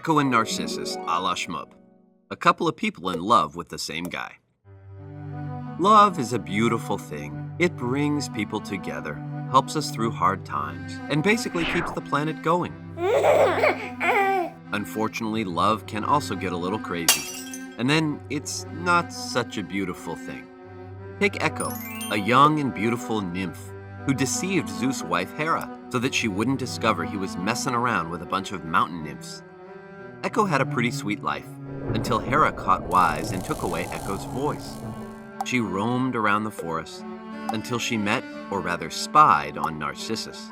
Echo and Narcissus a la Shmoop. A couple of people in love with the same guy. Love is a beautiful thing. It brings people together, helps us through hard times, and basically keeps the planet going. Unfortunately, love can also get a little crazy, and then it's not such a beautiful thing. Take Echo, a young and beautiful nymph who deceived Zeus' wife Hera so that she wouldn't discover he was messing around with a bunch of mountain nymphs. Echo had a pretty sweet life until Hera caught wise and took away Echo's voice. She roamed around the forest until she met, or rather spied, on Narcissus.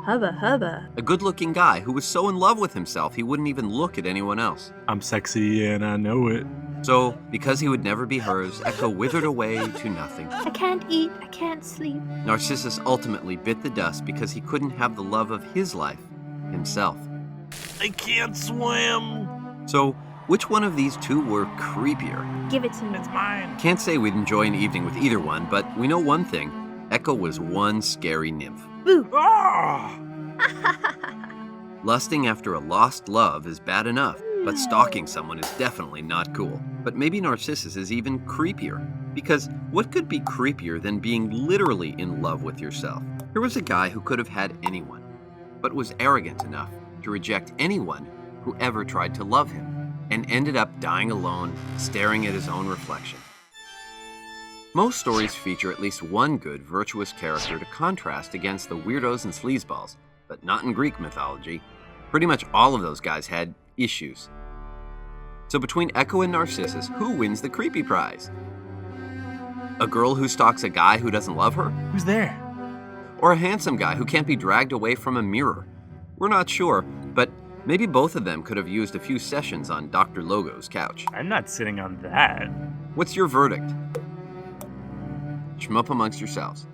Hubba hubba. A good-looking guy who was so in love with himself he wouldn't even look at anyone else. I'm sexy and I know it. So, because he would never be hers, Echo withered away to nothing. I can't eat, I can't sleep. Narcissus ultimately bit the dust because he couldn't have the love of his life himself. I can't swim. So, which one of these two were creepier? Give it to me. It's mine. Can't say we'd enjoy an evening with either one, but we know one thing. Echo was one scary nymph. Boo! Ah! Lusting after a lost love is bad enough, but stalking someone is definitely not cool. But maybe Narcissus is even creepier, because what could be creepier than being literally in love with yourself? Here was a guy who could have had anyone, but was arrogant enough to reject anyone who ever tried to love him, and ended up dying alone, staring at his own reflection. Most stories feature at least one good, virtuous character to contrast against the weirdos and sleazeballs, but not in Greek mythology. Pretty much all of those guys had issues. So between Echo and Narcissus, who wins the creepy prize? A girl who stalks a guy who doesn't love her? Who's there? Or a handsome guy who can't be dragged away from a mirror? We're not sure, but maybe both of them could have used a few sessions on Dr. Logo's couch. I'm not sitting on that. What's your verdict? Shmup amongst yourselves.